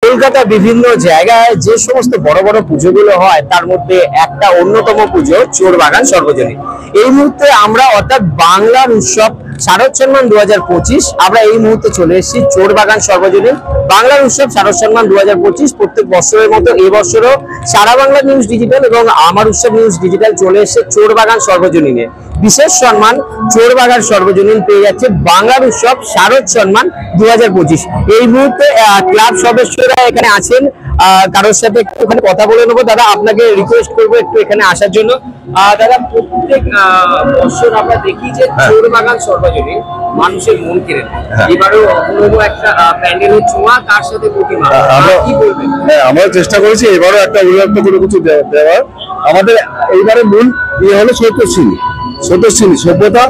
কলকাতার বিভিন্ন জায়গায় যে সমস্ত বড় বড় পুজোগুলো হয় তার মধ্যে একটা অন্যতম পুজো চোরবাগান সর্বজনীন। এই মুহূর্তে আমরা অর্থাৎ বাংলার উৎসব শারদ সম্মান 2025 আমরা এই মুহূর্তে চলে এসেছি চোরবাগান সর্বজনীন। বাংলার উৎসব শারদ সম্মান 2025 প্রত্যেক বছরের মতো এই বছরও সারা বাংলা নিউজ ডিজিটাল এবং আমার উৎসব নিউজ ডিজিটাল চলে এসেছে চোরবাগান সর্বজনীনে। বিশেষ সম্মান চোরবাগান সর্বজনীন পেয়ে যাচ্ছে বাংলার উৎসব শারদ সম্মান 2025। এই মুহূর্তে ক্লাব সদস্যরা এখানে আছেন, কারোর সাথে একটুখানি কথা বলে নেবো। দাদা, আপনাকে রিকোয়েস্ট করবো একটু এখানে আসার জন্য। দাদা, প্রত্যেক বছর আমরা দেখি যে চোরবাগান সর্বজনীন মানুষের মন কেড়ে নেয়। এবারেও অপূর্ব একটা প্যান্ডেলের ছোঁয়া, তার সাথে প্রতিমা, কি বলবেন? হ্যাঁ, আমরা চেষ্টা করেছি এবারও একটা উল্লেখ করে কিছু দেওয়ার। আমাদের এইবারে মূল ইয়ে হলো স্বতঃস্বিনী সভ্যতা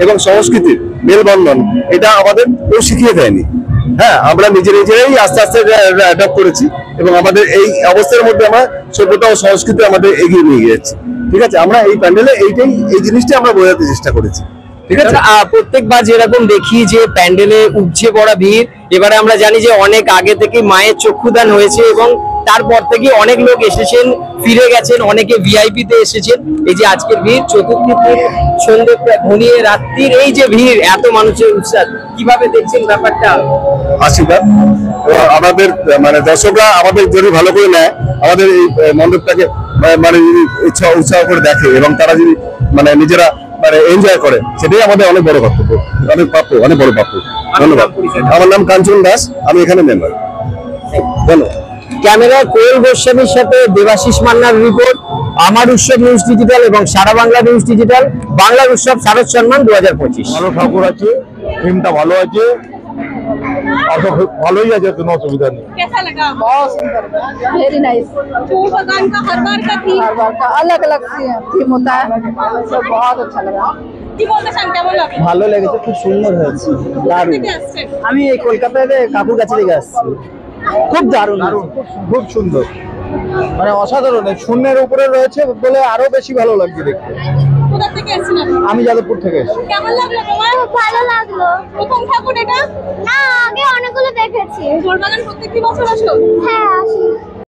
এবং সংস্কৃতির মেলবন্ধন। এটা আমাদের কেউ শিখিয়ে দেয়নি। হ্যাঁ, আমরা নিজেরাই আস্তে আস্তে অ্যাডাপ্ট করেছি এবং আমাদের এই অবস্থার মধ্যে আমরা সভ্যতা ও সংস্কৃতি আমাদের এগিয়ে নিয়ে যাচ্ছি। ঠিক আছে, আমরা এই প্যান্ডেলে এই জিনিসটা আমরা বোঝাতে চেষ্টা করেছি। ঠিক আছে, প্রত্যেকবার যেরকম দেখি যে প্যান্ডেলে উপচে পড়া ভিড়, এবারে আমরা জানি যে অনেক আগে থেকে মায়ের চক্ষুদান হয়েছে এবং তারপর থেকে অনেক লোক এসেছেন, ফিরে গেছেন, অনেকে ভিআইপি তে এসেছেন। এই যে আজকের ভিড়, চতুর্থীর সন্ধ্যে ঘনিয়ে রাত্রির এই যে ভিড়, এত মানুষের উৎসাহ, কিভাবে দেখছেন ব্যাপারটা? আশীর্বাদ আমাদের মানে দর্শকরা আমাদের যদি ভালো করে নেয়, আমাদের এই মণ্ডপটাকে মানে উৎসাহ করে দেখে এবং তারা যদি মানে নিজেরা মানে এনজয় করে, সেটাই আমাদের অনেক বড় কর্তব্য, অনেক বড় প্রাপ্য। ধন্যবাদ। আমার নাম কাঞ্চন দাস, আমি এখানে মেম্বার। ধন্যবাদ। ক্যামেরায় কোয়েল গোস্বামীর সাথে দেবাশিস মান্নার রিপোর্ট, আমার উৎসব নিউজ ডিজিটাল এবং সারা বাংলা নিউজ ডিজিটাল। বাংলার উৎসব শারদ সম্মান 2025। ভালো ঠাকুর আছে, থিমটা ভালো আছে, ভালোই আছে, কোনো অসুবিধা নেই। कैसा लगा? बहुत सुंदर, वेरी नाइस। चोरबागान का हर बार का थीम, हर बार का अलग अलग थीम होता है, तो बहुत अच्छा लगा। কি বলতে চান, কেমন লাগে? ভালো লেগেছে, খুব সুন্দর হয়েছে, দারুণ। থেকে আসছেন? আমি এই কলকাতাতে কাকুর কাছে থেকে আসছি, খুব দারুণ, খুব সুন্দর, মানে অসাধারণ। শূন্যের উপরে রয়েছে বলে আরো বেশি ভালো লাগছে দেখতে। কোথা থেকে আসছেন আপনি? আমি যাদবপুর থেকে এসেছি। কেমন লাগলো তোমার? ভালো লাগলো। প্রথম ঠাকুর এটা? না, আগে অনেকগুলো দেখেছি। চোরবাগান প্রত্যেকটি বছর আসো? হ্যাঁ, আসি।